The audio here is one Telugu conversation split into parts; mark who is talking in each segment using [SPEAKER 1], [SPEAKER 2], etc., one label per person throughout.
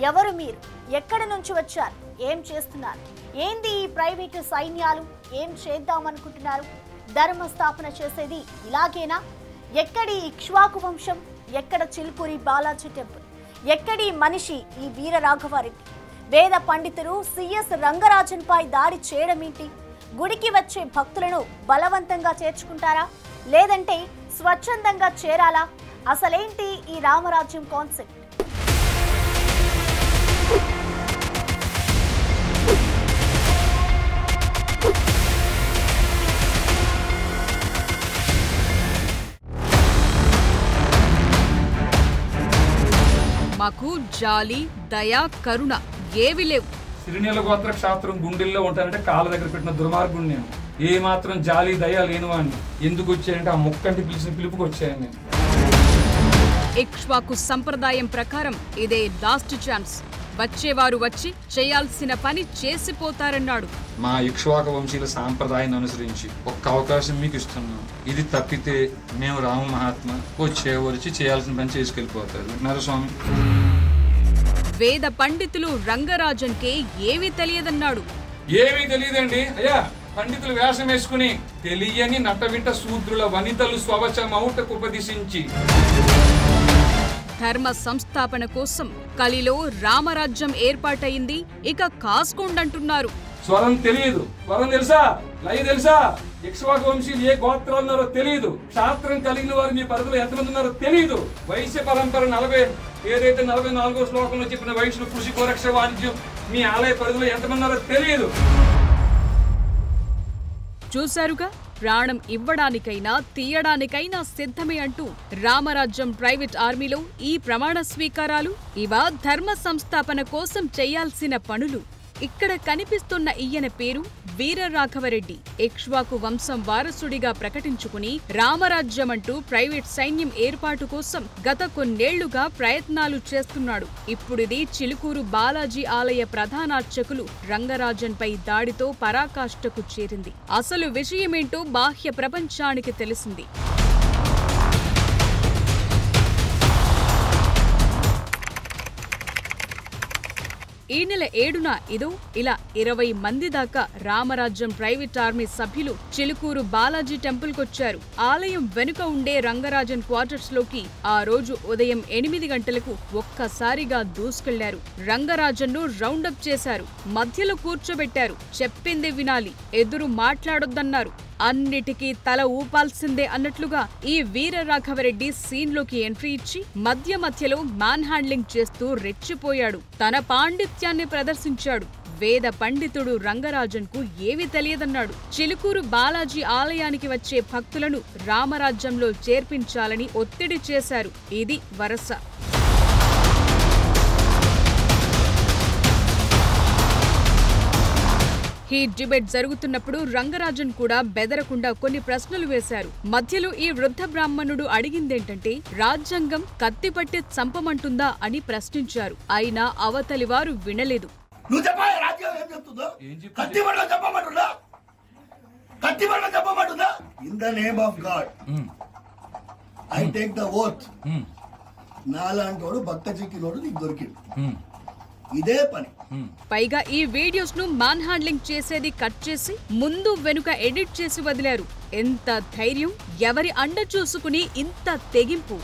[SPEAKER 1] ఎవరు మీరు? ఎక్కడి నుంచి వచ్చారు? ఏం చేస్తున్నారు? ఏంది ఈ ప్రైవేటు సైన్యాలు? ఏం చేద్దామనుకుంటున్నారు? ధర్మ స్థాపన చేసేది ఇలాగేనా? ఎక్కడి ఇక్ష్వాకు వంశం? ఎక్కడ చిలుకూరి బాలాజీ టెంపుల్? ఎక్కడి మనిషి ఈ వీర రాఘవారెడ్డి? వేద పండితులు సిఎస్ రంగరాజన్ పై దాడి చేయడమేంటి? గుడికి వచ్చే భక్తులను బలవంతంగా చేర్చుకుంటారా, లేదంటే స్వచ్ఛందంగా చేరాలా? అసలేంటి ఈ రామరాజ్యం కాన్సెప్ట్?
[SPEAKER 2] మాకు జాలి, దయ, కరుణ ఏవి లేవు.
[SPEAKER 3] సిరినీల గోత్ర క్షాత్రం గుండెల్లో ఉంటానంటే కాళ్ళ దగ్గర పెట్టిన దుర్మార్గుడు నేను. ఏ మాత్రం జాలి దయ లేను అని ఎందుకు వచ్చాయంటే ఆ ముక్కంటి పిలిచిన పిలుపుకి వచ్చాను నేను.
[SPEAKER 2] ఇక్ష్వాకు సంప్రదాయం ప్రకారం ఇదే లాస్ట్ ఛాన్స్. వచ్చేవారు వచ్చి చేయాల్సిన పని చేసిపోతారన్నాడు.
[SPEAKER 3] మా ఇక్ష్వాకు వంశీయుల సాంప్రదాయాన్ని అనుసరించి ఒక్క అవకాశం మీకు ఇస్తున్నాం. ఇది తప్పితే మేము రామ మహాత్మ వచ్చి చేయాల్సిన పని చేసుకెళ్ళిపోతారు. వింటున్నారా స్వామి?
[SPEAKER 2] వేద పండితులు రంగరాజన్కే ఏమీ తెలియదన్నాడు.
[SPEAKER 3] ఏమీ తెలియదండి అయ్యా. పండితులు వేషం వేసుకుని తెలియని నటవింట శూద్రుల వనితలు స్వవచమౌటకు ఉపదేశించి
[SPEAKER 2] ధర్మ సంస్థాపన కోసం కలిలో రామరాజ్యం ఏర్పాటయింది. ఇక కాసుకోండంటున్నారు.
[SPEAKER 3] స్వరం తెలియదు. స్వరం తెలుసా? లయ తెలుసా? ఇక్ష్వాకు వంశీయులు ఏ గోత్రాలు ఉన్నారో తెలియదు. క్షాత్రం కలిగిన వారు మీ పరిధిలో ఎంతమంది ఉన్నారో తెలియదు. వైశ్య పరంపర 44వ శ్లోకంలో చెప్పిన వైశ్యులు కృషి కోరక్ష వాణిజ్యం మీ ఆలయ పరిధిలో ఎంతమంది ఉన్నారో తెలియదు.
[SPEAKER 2] చూశారుగా, ప్రాణం ఇవ్వడానికైనా తీయడానికైనా సిద్ధమే అంటూ రామరాజ్యం ప్రైవేట్ ఆర్మీలో ఈ ప్రమాణ స్వీకారాలు ఇవా ధర్మ సంస్థాపన కోసం చేయాల్సిన పనులు. ఇక్కడ కనిపిస్తున్న ఈయన పేరు వీర రాఘవరెడ్డి. ఇక్ష్వాకు వంశం వారసుడిగా ప్రకటించుకుని రామరాజ్యమంటూ ప్రైవేట్ సైన్యం ఏర్పాటు కోసం గత కొన్నేళ్లుగా ప్రయత్నాలు చేస్తున్నాడు. ఇప్పుడిది చిలుకూరు బాలాజీ ఆలయ ప్రధానార్చకులు రంగరాజన్పై దాడితో పరాకాష్ఠకు చేరింది. అసలు విషయమేంటో బాహ్య ప్రపంచానికి తెలిసింది. ఈ నెల 7న ఇలా 20 మంది దాకా రామరాజ్యం ప్రైవేట్ ఆర్మీ సభ్యులు చిలుకూరు బాలాజీ టెంపుల్కొచ్చారు. ఆలయం వెనుక ఉండే రంగరాజన్ క్వార్టర్స్ లోకి ఆ రోజు ఉదయం 8 గంటలకు ఒక్కసారిగా దూసుకెళ్లారు. రంగరాజన్ను రౌండప్ చేశారు. మధ్యలో కూర్చోబెట్టారు. చెప్పింది వినాలి, ఎదురు మాట్లాడొద్దన్నారు. అన్నిటికీ తల ఊపాల్సిందే అన్నట్లుగా ఈ వీర రాఘవరెడ్డి సీన్లోకి ఎంట్రీ ఇచ్చి మధ్యలో మ్యాన్ హ్యాండ్లింగ్ చేస్తూ రెచ్చిపోయాడు. తన పాండిత్యాన్ని ప్రదర్శించాడు. వేద పండితుడు రంగరాజన్కు ఏమీ తెలియదన్నాడు. చిలుకూరు బాలాజీ ఆలయానికి వచ్చే భక్తులను రామరాజ్యంలో చేర్పించాలని ఒత్తిడి చేశారు. ఇది వరస. ఈ డిబేట్ జరుగుతున్నప్పుడు రంగరాజన్ కూడా బెదరకుండా కొన్ని ప్రశ్నలు వేశారు. మధ్యలో ఈ వృద్ధ బ్రాహ్మణుడు అడిగిందేంటంటే రాజ్యాంగం కత్తిపట్టి చంపమంటుందా అని ప్రశ్నించారు. అయినా అవతలి వారు వినలేదు.
[SPEAKER 4] నాలాంటోడు భక్త చిక్కినోడు నీకు దొరికింది. ఇదే పని.
[SPEAKER 2] పైగా ఈ వీడియోస్ ను మ్యాన్ హ్యాండ్లింగ్ చేసేది కట్ చేసి ముందు వెనుక ఎడిట్ చేసి వదిలారు. ఎంత ధైర్యం! ఎవరి అండ చూసుకుని ఇంత తెగింపు!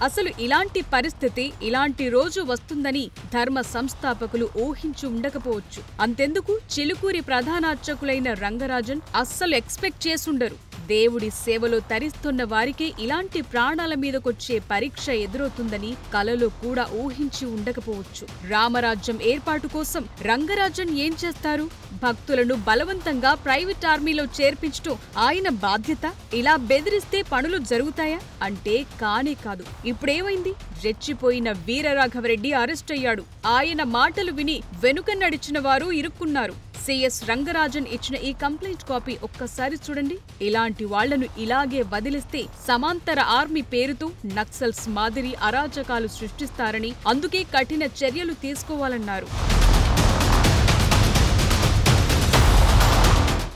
[SPEAKER 2] అసలు ఇలాంటి పరిస్థితి, ఇలాంటి రోజు వస్తుందని ధర్మ సంస్థాపకులు ఊహించి ఉండకపోవచ్చు. అంతెందుకు, చిలుకూరి ప్రధానార్చకులైన రంగరాజన్ అస్సలు ఎక్స్పెక్ట్ చేసుండరు. దేవుడి సేవలో తరిస్తున్న వారికే ఇలాంటి ప్రాణాల మీదకొచ్చే పరీక్ష ఎదురవుతుందని కలలో కూడా ఊహించి ఉండకపోవచ్చు. రామరాజ్యం ఏర్పాటు కోసం రంగరాజన్ ఏం చేస్తారు? భక్తులను బలవంతంగా ప్రైవేట్ ఆర్మీలో చేర్పించడం ఆయన బాధ్యత. ఇలా బెదిరిస్తే పనులు జరుగుతాయా అంటే కానే కాదు. ఇప్పుడేమైంది? రెచ్చిపోయిన వీరరాఘవరెడ్డి అరెస్ట్ అయ్యాడు. ఆయన మాటలు విని వెనుక నడిచిన వారు ఇరుక్కున్నారు. సిఎస్ రంగరాజన్ ఇచ్చిన ఈ కంప్లైంట్ కాపీ ఒక్కసారి చూడండి. ఇలాంటి వాళ్లను ఇలాగే వదిలిస్తే సమాంతర ఆర్మీ పేరుతో నక్సల్స్ మాదిరి అరాచకాలు సృష్టిస్తారని, అందుకే కఠిన చర్యలు తీసుకోవాలన్నారు.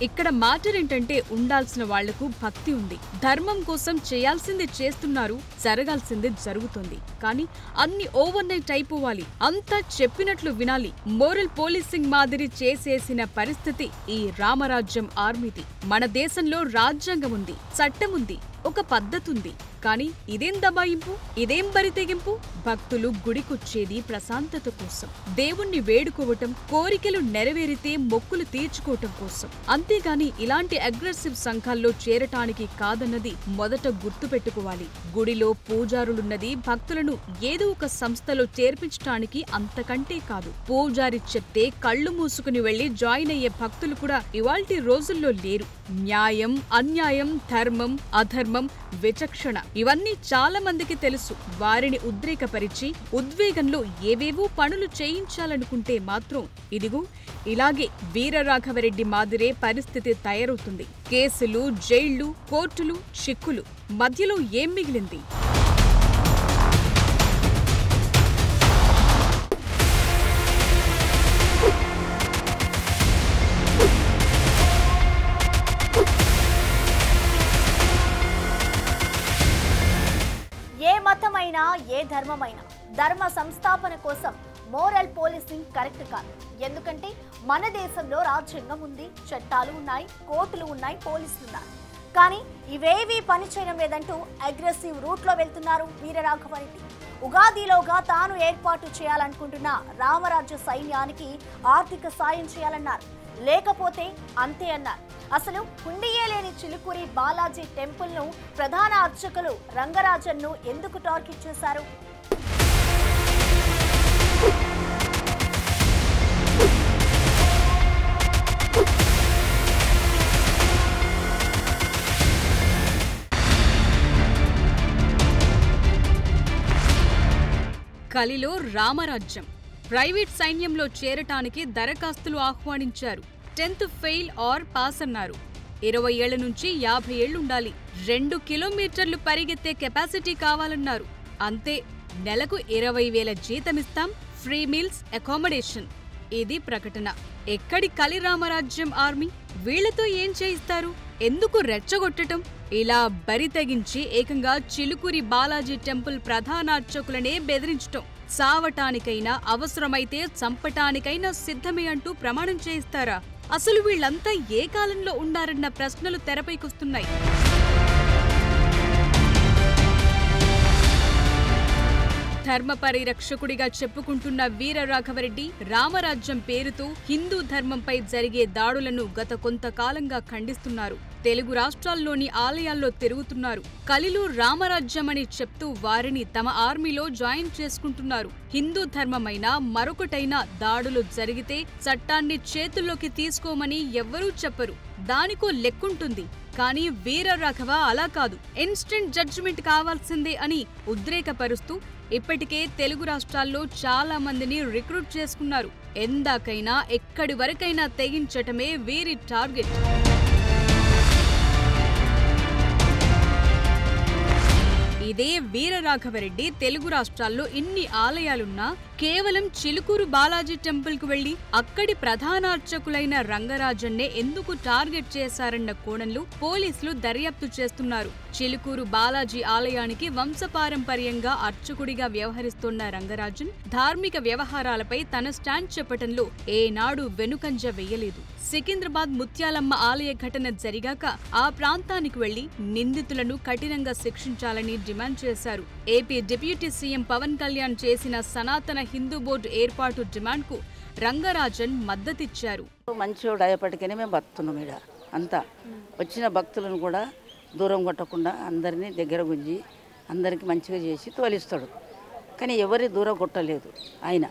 [SPEAKER 2] ఇక్కడ మ్యాటర్ ఏంటంటే ఉండాల్సిన వాళ్లకు భక్తి ఉంది, ధర్మం కోసం చేయాల్సింది చేస్తున్నారు, జరగాల్సింది జరుగుతుంది. కానీ అన్ని ఓవర్ నైట్ అయిపోవాలి, అంతా చెప్పినట్లు వినాలి, మోరల్ పోలీసింగ్ మాదిరి చేసేసిన పరిస్థితి ఈ రామరాజ్యం ఆర్మీది. మన దేశంలో రాజ్యాంగం ఉంది, చట్టం ఉంది, ఒక పద్ధతుంది. కానీ ఇదేం దబాయింపు, ఇదేం బరితెగింపు? భక్తులు గుడికొచ్చేది ప్రశాంతత కోసం, దేవుణ్ణి వేడుకోవటం, కోరికలు నెరవేరితే మొక్కులు తీర్చుకోవటం కోసం. అంతేగాని ఇలాంటి అగ్రెసివ్ సంఘాల్లో చేరటానికి కాదన్నది మొదట గుర్తుపెట్టుకోవాలి. గుడిలో పూజారులున్నది భక్తులను ఏదో ఒక సంస్థలో చేర్పించటానికి, అంతకంటే కాదు. పూజారి చెప్తే కళ్ళు మూసుకుని వెళ్లి జాయిన్ అయ్యే భక్తులు కూడా ఇవాల్టి రోజుల్లో లేరు. న్యాయం, అన్యాయం, ధర్మం, అధర్మం, విచక్షణ ఇవన్నీ చాలా మందికి తెలుసు. వారిని ఉద్రేకపరిచి ఉద్వేగంలో ఏవేవో పనులు చేయించాలనుకుంటే మాత్రం ఇదిగో ఇలాగే వీరరాఘవరెడ్డి మాదిరే పరిస్థితి తయారవుతుంది. కేసులు, జైళ్లు, కోర్టులు, చిక్కులు. మధ్యలో ఏం మిగిలింది?
[SPEAKER 1] మతమైనా ఏ ధర్మమైనా ధర్మ సంస్థాపన కోసం మోరల్ పోలీసింగ్ కరెక్ట్ కాదు. ఎందుకంటే మన దేశంలో రాజ్యాంగం ఉంది, చట్టాలు ఉన్నాయి, కోర్టులు ఉన్నాయి, పోలీసులు ఉన్నారు. కానీ ఇవేవీ పనిచేయడం లేదంటూ అగ్రెసివ్ రూట్లో వెళ్తున్నారు వీరరాఘవరెడ్డి. ఉగాదిలోగా తాను ఏర్పాటు చేయాలనుకుంటున్న రామరాజ్య సైన్యానికి ఆర్థిక సాయం చేయాలన్నారు. లేకపోతే అంతే అన్నారు. అసలు హుండీయే లేని చిలుకూరి బాలాజీ టెంపుల్ ను ప్రధాన అర్చకులు రంగరాజన్ ను ఎందుకు టార్గెట్ చేశారు?
[SPEAKER 2] కలిలో రామరాజ్యం. ప్రైవేట్ సైన్యంలో చేరటానికి దరఖాస్తులు ఆహ్వానించారు. 10th ఫెయిల్ ఆర్ పాస్ అన్నారు. 20 ఏళ్ల నుంచి 50 ఏళ్లుండాలి. 2 కిలోమీటర్లు పరిగెత్తే కెపాసిటీ కావాలన్నారు. అంతే, నెలకు 20,000 జీతమిస్తాం, ఫ్రీ మీల్స్, అకామిడేషన్. ఇది ప్రకటన. ఎక్కడి కలి రామరాజ్యం ఆర్మీ? వీళ్లతో ఏం చేయిస్తారు? ఎందుకు రెచ్చగొట్టటం? ఇలా బరి తెగించి ఏకంగా చిలుకూరి బాలాజీ టెంపుల్ ప్రధాన అర్చకులనే బెదిరించటం. సావటానికైనా, అవసరమైతే చంపటానికైనా సిద్ధమే అంటూ ప్రమాణం చేయిస్తారా? అసలు వీళ్లంతా ఏ కాలంలో ఉన్నారన్న ప్రశ్నలు తెరపైకొస్తున్నాయి. ధర్మ పరిరక్షకుడిగా చెప్పుకుంటున్న వీరరాఘవరెడ్డి రామరాజ్యం పేరుతో హిందూ ధర్మంపై జరిగే దాడులను గత కొంతకాలంగా ఖండిస్తున్నారు. తెలుగు రాష్ట్రాల్లోని ఆలయాల్లో తిరుగుతున్నారు. కలిలో రామరాజ్యమని చెప్తూ వారిని తమ ఆర్మీలో జాయిన్ చేసుకుంటున్నారు. హిందూ ధర్మమైనా మరొకటైనా దాడులు జరిగితే చట్టాన్ని చేతుల్లోకి తీసుకోమని ఎవ్వరూ చెప్పరు. దానికో లెక్కుంటుంది. కానీ వీరరాఘవ అలా కాదు, ఇన్స్టెంట్ జడ్జిమెంట్ కావాల్సిందే అని ఉద్రేకపరుస్తూ ఇప్పటికే తెలుగు రాష్ట్రాల్లో చాలా మందిని రిక్రూట్ చేసుకున్నారు. ఎందాకైనా ఎక్కడి వరకైనా తెగించటమే వీరి టార్గెట్. ఇదే వీరరాఘవరెడ్డి తెలుగు రాష్ట్రాల్లో ఇన్ని ఆలయాలున్నా కేవలం చిలుకూరు బాలాజీ టెంపుల్ కు వెళ్లి అక్కడి ప్రధాన అర్చకులైన రంగరాజన్నే ఎందుకు టార్గెట్ చేశారన్న కోణంలో పోలీసులు దర్యాప్తు చేస్తున్నారు. చిలుకూరు బాలాజీ ఆలయానికి వంశపారంపర్యంగా అర్చకుడిగా వ్యవహరిస్తోన్న రంగరాజన్ ధార్మిక వ్యవహారాలపై తన స్టాండ్ చెప్పటంలో ఏనాడు వెనుకంజ వెయ్యలేదు. సికింద్రాబాద్ ముత్యాలమ్మ ఆలయ ఘటన జరిగాక ఆ ప్రాంతానికి వెళ్లి నిందితులను కఠినంగా శిక్షించాలని డిమాండ్ చేశారు. AP deputy CM Pawan Kalyan చేసిన సనాతన హిందూ బోర్డు ఏర్పాటు డిమాండ్ కు రంగరాజన్ మద్దతిచ్చారు.
[SPEAKER 5] మంచివాడు అయ్యేపటికనే మేము బతున్నాం. ఇక్కడ అంతా వచ్చిన భక్తులను కూడా దూరం కొట్టకుండా అందరినీ దగ్గర గుంజి అందరికీ మంచిగా చేసి తోలిస్తాడు. కానీ ఎవరి దూరం కొట్టలేదు ఆయన.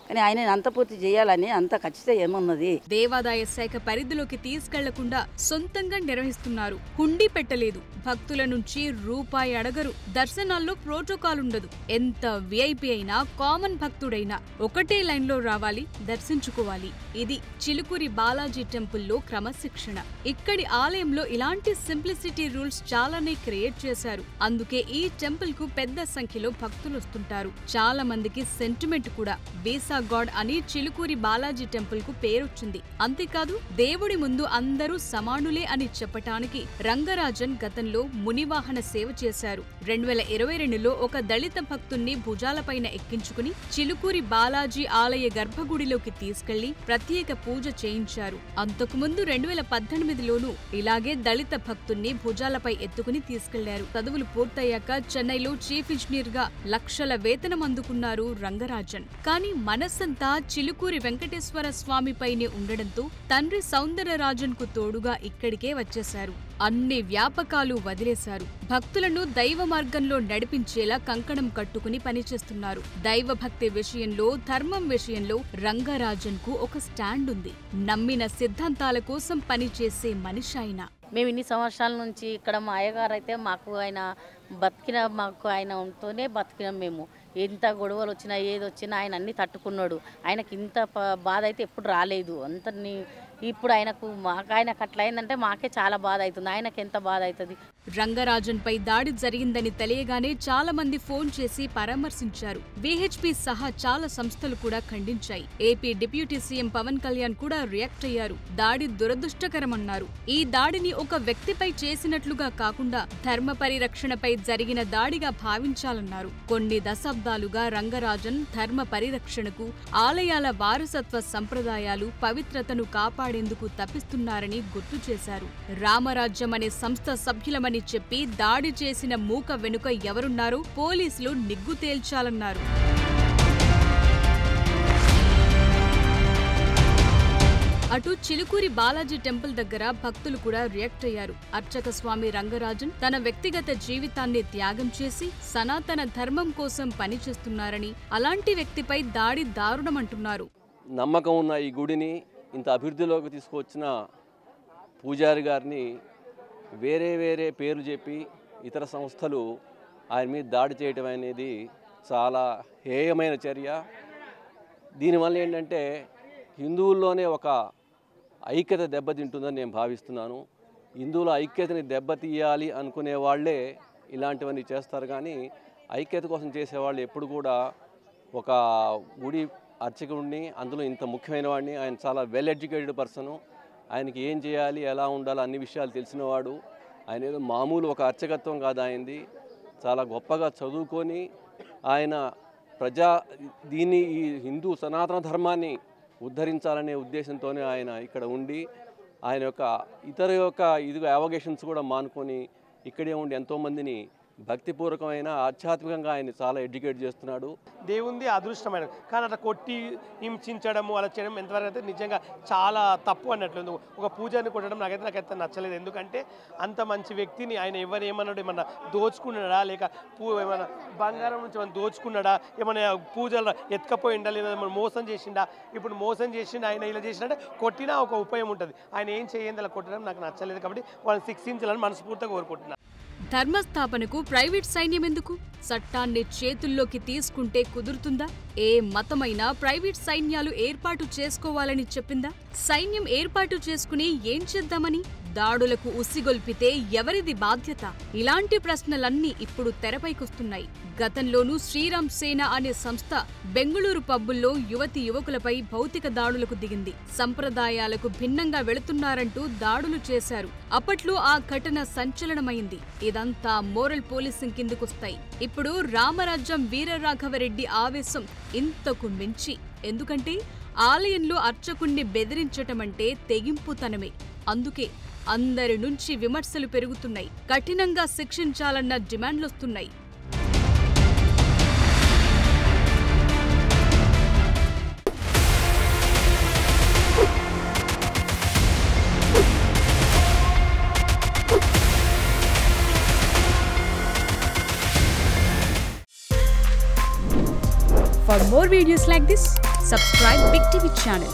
[SPEAKER 5] కానీ ఆయన అంత పూర్తి చేయాలని అంత ఖచ్చితంగా ఏమున్నది.
[SPEAKER 2] దేవాదాయ శాఖ పరిధిలోకి తీసుకెళ్లకుండా సొంతంగా నిర్వహిస్తున్నారు. హుండీ పెట్టలేదు. భక్తుల నుంచి రూపాయి అడగరు. దర్శనాల్లో ప్రోటోకాల్ ఉండదు. ఎంత విఐపి అయినా, కామన్ భక్తుడైనా ఒకటే లైన్లో రావాలి, దర్శించుకోవాలి. ఇది చిలుకూరి బాలాజీ టెంపుల్లో క్రమశిక్షణ. ఇక్కడి ఆలయంలో ఇలాంటి సింప్లిసిటీ రూల్స్ చాలానే క్రియేట్ చేశారు. అందుకే ఈ టెంపుల్ కు పెద్ద సంఖ్యలో భక్తులు వస్తుంటారు. చాలా మందికి సెంటిమెంట్ కూడా. వీసా గాడ్ అని చిలుకూరి బాలాజీ టెంపుల్ కు పేరొచ్చింది. అంతేకాదు దేవుడి ముందు అందరూ సమానులే అని చెప్పటానికి రంగరాజన్ గతంలో మునివాహన సేవ చేశారు. 2022లో ఒక దళిత భక్తుణ్ణి భుజాలపైన ఎక్కించుకుని చిలుకూరి బాలాజీ ఆలయ గర్భగుడిలోకి తీసుకెళ్లి ప్రత్యేక పూజ చేయించారు. అంతకుముందు 2018లోనూ ఇలాగే దళిత భక్తుణ్ణి భుజాలపై ఎత్తుకుని తీసుకెళ్లారు. చదువులు పూర్తయ్యాక చెన్నైలో చీఫ్ ఇంజనీర్ గా లక్షల వేతనం అందుకున్నారు రంగరాజన్. కానీ మనస్సంతా చిలుకూరి వెంకటేశ్వర స్వామిపైనే ఉండడంతో తండ్రి సౌందరరాజన్ కు తోడుగా ఇక్కడికే వచ్చేశారు. అన్ని వ్యాపకాలు వదిలేశారు. భక్తులను దైవ మార్గంలో నడిపించేలా కంకణం కట్టుకుని పనిచేస్తున్నారు. దైవభక్తి విషయంలో, ధర్మం విషయంలో రంగరాజన్ కు ఒక స్టాండ్ ఉంది. నమ్మిన సిద్ధాంతాల కోసం పనిచేసే మనిషి ఆయన.
[SPEAKER 5] మేము ఇన్ని సంవత్సరాల నుంచి ఇక్కడ మా అయ్యగారు అయితే మాకు ఆయన ఉంటూనే బతికినాం. మేము ఎంత గొడవలు వచ్చినా ఏది వచ్చినా ఆయన అన్ని తట్టుకున్నాడు. ఆయనకి ఇంత బాధ అయితే ఎప్పుడు రాలేదు. ఇప్పుడు ఆయనకు అట్లా అయిందంటే మాకే చాలా బాధ అవుతుంది. ఆయనకి ఎంత బాధ అవుతుంది.
[SPEAKER 2] రంగరాజన్ పై దాడి జరిగిందని తెలియగానే చాలా మంది ఫోన్ చేసి పరామర్శించారు. విహెచ్పి సహా చాలా సంస్థలు కూడా ఖండించాయి. AP deputy CM Pawan Kalyan కూడా రియాక్ట్ అయ్యారు. దాడి దురదృష్టకరమన్నారు. ఈ దాడిని ఒక వ్యక్తిపై చేసినట్లుగా కాకుండా ధర్మ పరిరక్షణపై జరిగిన దాడిగా భావించాలన్నారు. కొన్ని దశాబ్దాలుగా రంగరాజన్ ధర్మ పరిరక్షణకు, ఆలయాల వారసత్వ సంప్రదాయాలు, పవిత్రతను కాపాడేందుకు తప్పిస్తున్నారని గుర్తు చేశారు. రామరాజ్యం అనే సంస్థ సభ్యులమని చెప్పి దాడి చేసిన మూక వెనుక ఎవరున్నారో పోలీసులు నిగ్గు తేల్చాలన్నారు. అటు చిలుకూరి బాలాజీ టెంపుల్ దగ్గర భక్తులు కూడా రియాక్ట్ అయ్యారు. అర్చక స్వామి రంగరాజన్ తన వ్యక్తిగత జీవితాన్ని త్యాగం చేసి సనాతన ధర్మం కోసం పనిచేస్తున్నారని, అలాంటి వ్యక్తిపై దాడి దారుణమంటున్నారు.
[SPEAKER 6] నమ్మకం ఉన్న ఈ గుడిని ఇంత అభివృద్ధిలోకి తీసుకొచ్చిన పూజారి గారిని వేరే పేర్లు చెప్పి ఇతర సంస్థలు ఆయన మీద దాడి చేయడం అనేది చాలా హేయమైన చర్య. దీనివల్ల ఏంటంటే హిందువుల్లోనే ఒక ఐక్యత దెబ్బతింటుందని నేను భావిస్తున్నాను. హిందువుల ఐక్యతని దెబ్బతీయాలి అనుకునే వాళ్ళే ఇలాంటివన్నీ చేస్తారు. కానీ ఐక్యత కోసం చేసేవాళ్ళు ఎప్పుడు కూడా ఒక గుడి అర్చకుడిని, అందులో ఇంత ముఖ్యమైన వాడిని, ఆయన చాలా వెల్ ఎడ్యుకేటెడ్ పర్సను, ఆయనకి ఏం చేయాలి, ఎలా ఉండాలి అన్ని విషయాలు తెలిసినవాడు. ఆయన ఏదో మామూలు ఒక అర్చకత్వం కాదు ఆయనది, చాలా గొప్పగా చదువుకొని ఆయన దీన్ని ఈ హిందూ సనాతన ధర్మాన్ని ఉద్ధరించాలనే ఉద్దేశంతోనే ఆయన ఇక్కడ ఉండి ఆయన ఇదిగో అవగేషన్స్ కూడా మానుకొని ఇక్కడే ఉండి ఎంతోమందిని భక్తిపూర్వకమైన ఆధ్యాత్మికంగా ఆయన చాలా ఎడ్యుకేట్ చేస్తున్నాడు.
[SPEAKER 7] దేవుంది అదృష్టమైన, కానీ అట్లా కొట్టి హింసించడము అలా చేయడం ఎంతవరకు అయితే నిజంగా చాలా తప్పు అన్నట్లు. ఒక పూజారిని కొట్టడం నాకైతే నచ్చలేదు. ఎందుకంటే అంత మంచి వ్యక్తిని ఆయన ఏమన్నాడు, ఏమన్నా దోచుకున్నాడా, లేక ఏమన్నా బంగారం నుంచి ఏమన్నా దోచుకున్నాడా, ఏమన్నా పూజలు ఎత్తుకపోయిండా, లేదా ఏమన్నా మోసం చేసిండా. ఇప్పుడు మోసం చేసిండా, ఆయన ఇలా చేసినట్టే కొట్టినా ఒక ఉపయోగం ఉంటుంది. ఆయన ఏం చేయండి అలా కొట్టడం నాకు నచ్చలేదు. కాబట్టి వాళ్ళని శిక్షించాలని మనస్ఫూర్తిగా కోరుకుంటున్నాను.
[SPEAKER 2] ధర్మస్థాపనకు ప్రైవేట్ సైన్యం ఎందుకు? చట్టాన్ని చేతుల్లోకి తీసుకుంటే కుదురుతుందా? ఏ మతమైనా ప్రైవేట్ సైన్యాలు ఏర్పాటు చేసుకోవాలని చెప్పిందా? సైన్యం ఏర్పాటు చేసుకుని ఏం చేద్దామని? దాడులకు ఉసిగొల్పితే ఎవరిది బాధ్యత? ఇలాంటి ప్రశ్నలన్నీ ఇప్పుడు తెరపైకొస్తున్నాయి. గతంలోనూ శ్రీరామ్ సేన అనే సంస్థ బెంగుళూరు పబ్బుల్లో యువకులపై భౌతిక దాడులకు దిగింది. సంప్రదాయాలకు భిన్నంగా వెళుతున్నారంటూ దాడులు చేశారు. అప్పట్లో ఆ ఘటన సంచలనమైంది. ఇదంతా మోరల్ పోలీసింగ్ కిందకొస్తాయి. ఇప్పుడు రామరాజ్యం వీరరాఘవరెడ్డి ఆవేశం ఇంతకు మించి. ఎందుకంటే ఆలయంలో అర్చకుణ్ణి బెదిరించటమంటే తెగింపుతనమే. అందుకే అందరి నుంచి విమర్శలు పెరుగుతున్నాయి. కఠినంగా శిక్షించాలన్న డిమాండ్లొస్తున్నాయి. For more videos like this, subscribe Big TV channel.